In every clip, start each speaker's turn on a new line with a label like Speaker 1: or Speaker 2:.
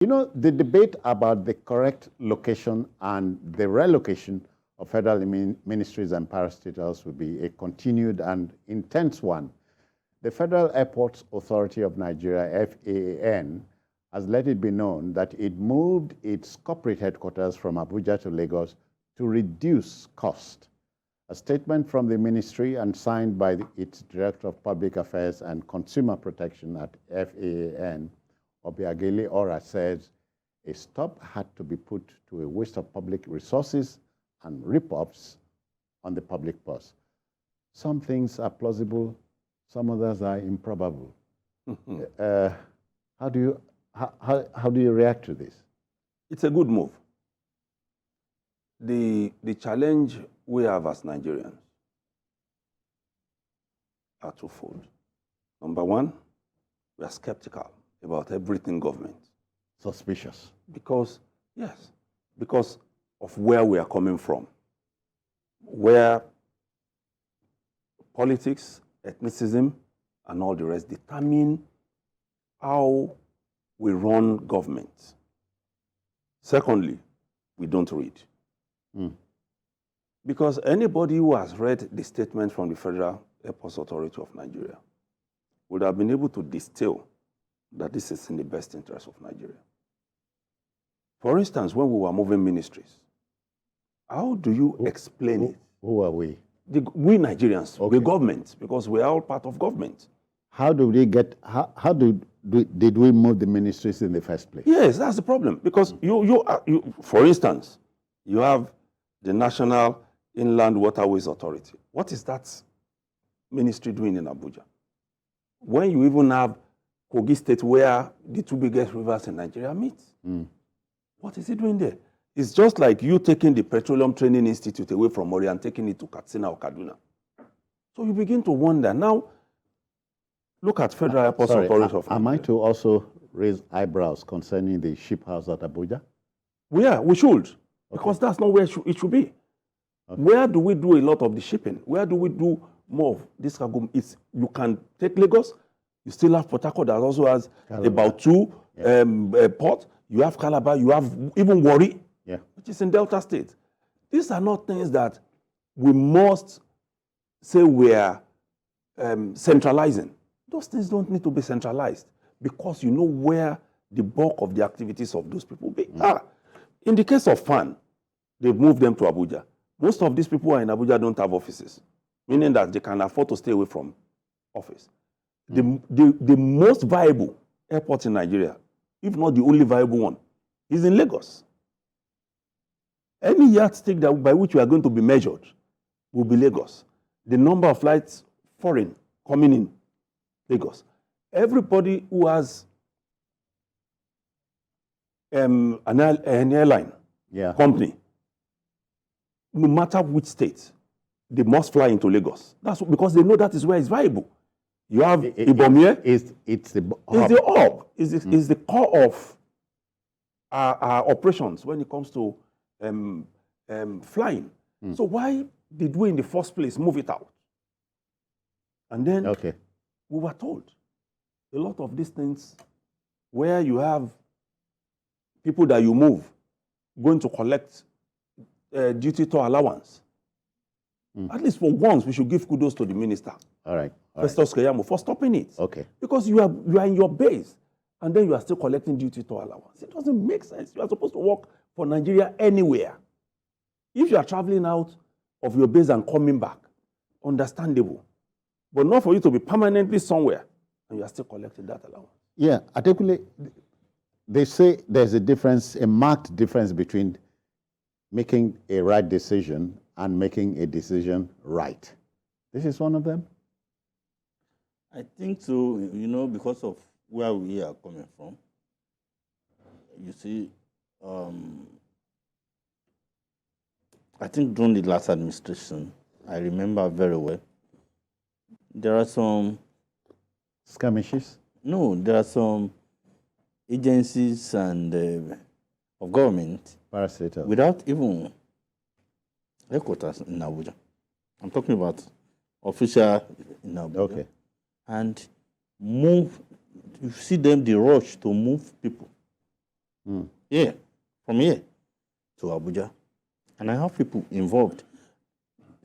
Speaker 1: You know, the debate about the correct location and the relocation of federal ministries and parastatals will be a continued and intense one. The Federal Airports Authority of Nigeria, FAAN, has let it be known that it moved its corporate headquarters from Abuja to Lagos to reduce cost. A statement from the ministry and signed by its Director of Public Affairs and Consumer Protection at FAAN, Obiageli Orah, says a stop had to be put to a waste of public resources and rip-offs on the public purse. Some things are plausible, some others are improbable. How do you react to this?
Speaker 2: It's a good move. The challenge we have as Nigerians are twofold. Number one, we are skeptical about everything government.
Speaker 1: Suspicious.
Speaker 2: Because of where we are coming from, where politics, ethnicism, and all the rest determine how we run government. Secondly, we don't read. Because anybody who has read the statement from the Federal Airports Authority of Nigeria would have been able to distill that this is in the best interest of Nigeria. For instance, when we were moving ministries, how do you explain it?
Speaker 1: Who are we?
Speaker 2: We Nigerians, okay. The government, because we are all part of government.
Speaker 1: How do we get, did we move the ministries in the first place?
Speaker 2: Yes, that's the problem. Because for instance, you have the National Inland Waterways Authority. What is that ministry doing in Abuja? When you even have Kogi State, where the two biggest rivers in Nigeria meet. What is it doing there? It's just like you taking the Petroleum Training Institute away from Ori and taking it to Katsina or Kaduna. So you begin to wonder. Now, look at Federal Airports Authority of Nigeria.
Speaker 1: Am I to also raise eyebrows concerning the ship house at Abuja?
Speaker 2: We should. Because that's not where it should be. Okay. Where do we do a lot of the shipping? Where do we do more of this cargo? You can take Lagos. You still have Port Harcourt that also has about two ports. You have Calabar. You have even Warri, which is in Delta State. These are not things that we must say we are centralizing. Those things don't need to be centralized because you know where the bulk of the activities of those people are. In the case of FAAN, they've moved them to Abuja. Most of these people who are in Abuja don't have offices, meaning that they can afford to stay away from office. The most viable airport in Nigeria, if not the only viable one, is in Lagos. Any yardstick by which we are going to be measured will be Lagos. The number of flights foreign coming in, Lagos. Everybody who has an airline company, no matter which state, they must fly into Lagos. That's because they know that is where it's viable. You have Ibomie.
Speaker 1: It's the
Speaker 2: hub. It's the core of our operations when it comes to flying. So why did we in the first place move it out? And then we were told a lot of these things where you have people that you move going to collect duty to allowance. At least for once, we should give kudos to the minister.
Speaker 1: All right.
Speaker 2: Festus Keyamo for stopping it.
Speaker 1: Okay.
Speaker 2: Because you are in your base and then you are still collecting duty to allowance. It doesn't make sense. You are supposed to work for Nigeria anywhere. If you are traveling out of your base and coming back, understandable. But not for you to be permanently somewhere and you are still collecting that allowance.
Speaker 1: Yeah, particularly, they say there's a difference, a marked difference between making a right decision and making a decision right. This is one of them?
Speaker 3: I think so, because of where we are coming from. You see, I think during the last administration, I remember very well, there are some
Speaker 1: skirmishes?
Speaker 3: No, there are some agencies and of government
Speaker 1: parastatals
Speaker 3: without even headquarters in Abuja. I'm talking about official in Abuja.
Speaker 1: Okay.
Speaker 3: And you see them, the rush to move people here, from here to Abuja. And I have people involved.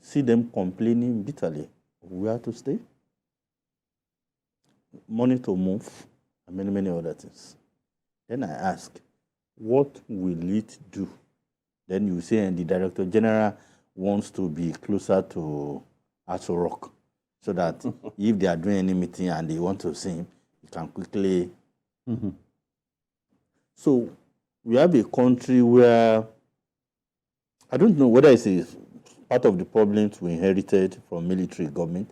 Speaker 3: See them complaining bitterly of where to stay, money to move, and many, many other things. Then I ask, what will it do? Then you say, and the Director General wants to be closer to Aso Rock, so that if they are doing any meeting and they want to see him, he can quickly. So we have a country where I don't know whether it's part of the problems we inherited from military government,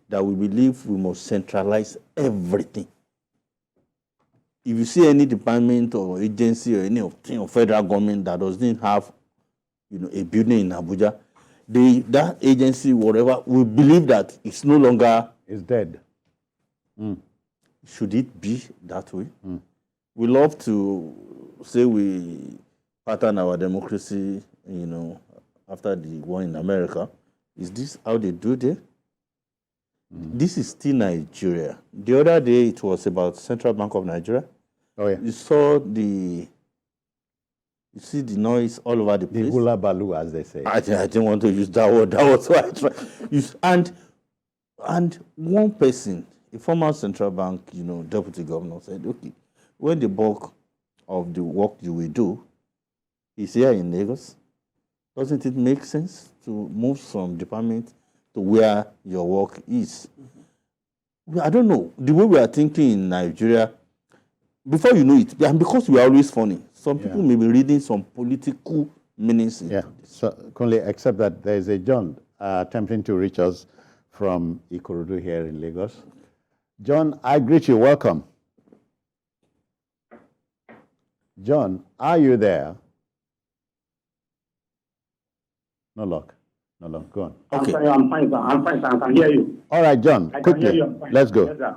Speaker 3: that we believe we must centralize everything. If you see any department or agency or anything of federal government that doesn't have, a building in Abuja, that agency, whatever, will believe that it's no longer.
Speaker 1: It's dead.
Speaker 3: Should it be that way? We love to say we pattern our democracy, after the war in America. Is this how they do it? This is still Nigeria. The other day, it was about Central Bank of Nigeria.
Speaker 1: Oh, yeah.
Speaker 3: You see the noise all over the place.
Speaker 1: The hula balu, as they say.
Speaker 3: I didn't want to use that word. That was why I tried. And one person, a former Central Bank, deputy governor, said, okay, when the bulk of the work you will do is here in Lagos, doesn't it make sense to move some department to where your work is? I don't know. The way we are thinking in Nigeria, before you know it, and because we are always funny, some people may be reading some political meanings.
Speaker 1: So, Kunle, except that there is a John attempting to reach us from Ikorodu here in Lagos. John, I greet you. Welcome. John, are you there? No luck. Go on.
Speaker 3: Okay.
Speaker 4: I'm fine, sir. I can hear you.
Speaker 1: All right, John, quickly. Let's go.
Speaker 4: Yes, sir.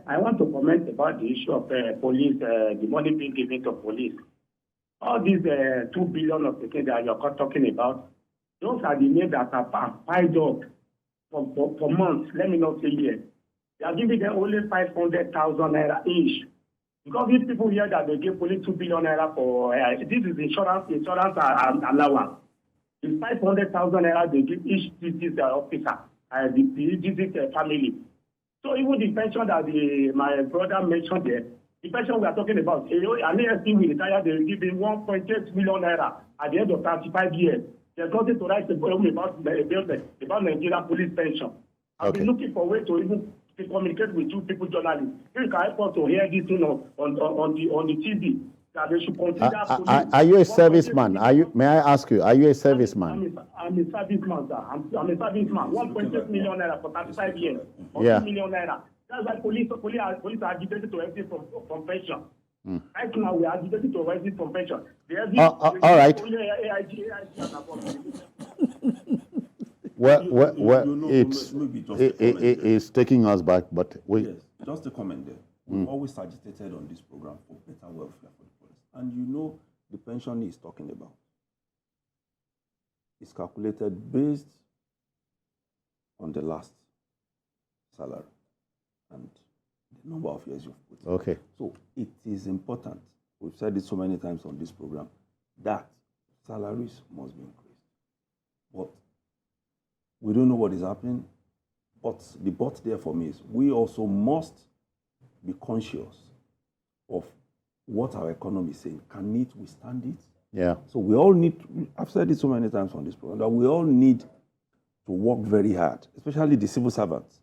Speaker 4: I want to comment about the issue of police, the money being given to police. All these 2 billion of the things that you're talking about, those are the names that are piled up for months. Let me not say years. They are giving them only 500,000 naira each. Because these people hear that they give police 2 billion naira for this is insurance allowance. It's 500,000 naira they give each district officer, the district family. So even the pension that my brother mentioned there, the pension we are talking about, an ASP will retire, they will give him 1.8 million naira at the end of 35 years. There's nothing to write about Nigeria police pension. I've been looking for ways to even communicate with you people, journalists. If you can help us to hear this on the TV, that they should consider
Speaker 1: are you a serviceman? May I ask you, are you a serviceman?
Speaker 4: I'm a serviceman, sir. I'm a serviceman. 1.8 million naira for 35 years. Or 2 million naira. That's why police are agitated to exit from pension. Right now, we are agitated to exit from pension.
Speaker 1: All right. Well, it's taking us back, but
Speaker 2: Yes, just a comment there. We've always agitated on this program for better welfare for the police. And the pension he's talking about is calculated based on the last salary and the number of years you've put in.
Speaker 1: Okay.
Speaker 2: So it is important, we've said it so many times on this program, that salaries must be increased. But we don't know what is happening. But the but there for me is we also must be conscious of what our economy is saying. Can it withstand it?
Speaker 1: Yeah.
Speaker 2: So we all need, I've said it so many times on this program, that we all need to work very hard, especially the civil servants,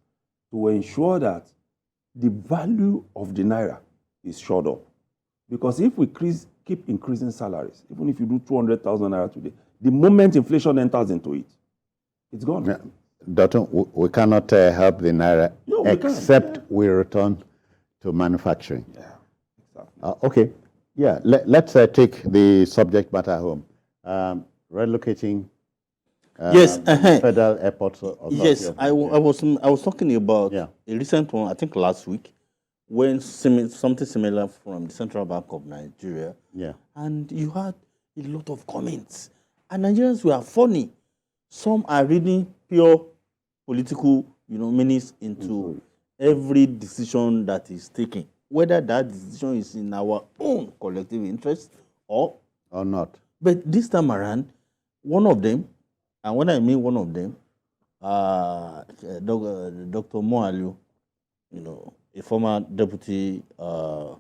Speaker 2: to ensure that the value of the naira is shored up. Because if we keep increasing salaries, even if you do 200,000 naira today, the moment inflation enters into it, it's gone.
Speaker 1: Yeah. Doctor, we cannot help the naira except we return to manufacturing.
Speaker 2: Yeah, exactly.
Speaker 1: Okay. Yeah, let's take the subject matter home. Relocating federal airports.
Speaker 3: Yes, I was talking about a recent one, I think last week, when something similar from the Central Bank of Nigeria.
Speaker 1: Yeah.
Speaker 3: And you had a lot of comments. And Nigerians were funny. Some are reading pure political, meanings into every decision that is taken. whether that decision is in our own collective interest or
Speaker 1: not.
Speaker 3: But this time around, one of them, and when I mean one of them, Dr. Moalu, a former deputy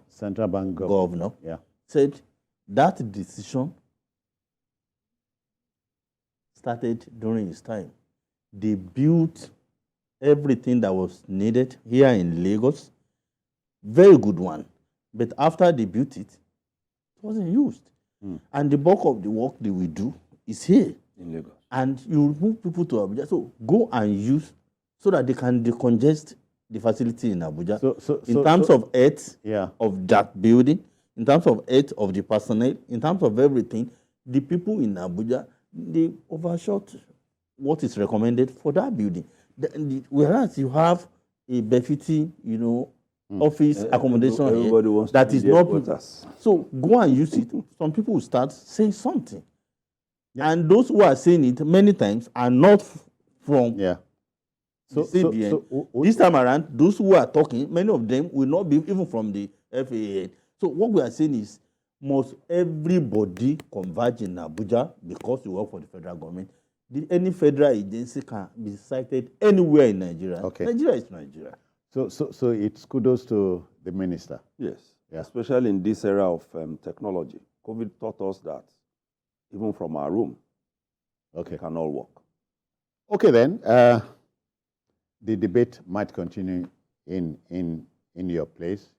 Speaker 1: Central Bank
Speaker 3: governor,
Speaker 1: yeah,
Speaker 3: said that decision started during his time. They built everything that was needed here in Lagos. Very good one. But after they built it, it wasn't used. And the bulk of the work they will do is here
Speaker 2: in Lagos.
Speaker 3: And you move people to Abuja. So go and use so that they can decongest the facility in Abuja. In terms of health of that building, in terms of health of the personnel, in terms of everything, the people in Abuja, they overshot what is recommended for that building. Whereas you have a befitting, office accommodation
Speaker 2: everybody
Speaker 3: here
Speaker 2: wants
Speaker 3: that
Speaker 2: to
Speaker 3: is
Speaker 2: be
Speaker 3: not.
Speaker 2: quarters.
Speaker 3: So go and use it. Some people will start saying something. And those who are saying it many times are not from CBN. This time around, those who are talking, many of them will not be even from the FAAN. So what we are saying is, must everybody converge in Abuja because you work for the federal government? Any federal agency can be cited anywhere in Nigeria.
Speaker 1: Okay.
Speaker 3: Nigeria is Nigeria.
Speaker 1: So it's kudos to the minister.
Speaker 2: Yes, especially in this era of technology. COVID taught us that even from our room, it can all work.
Speaker 1: Okay, then the debate might continue in your place,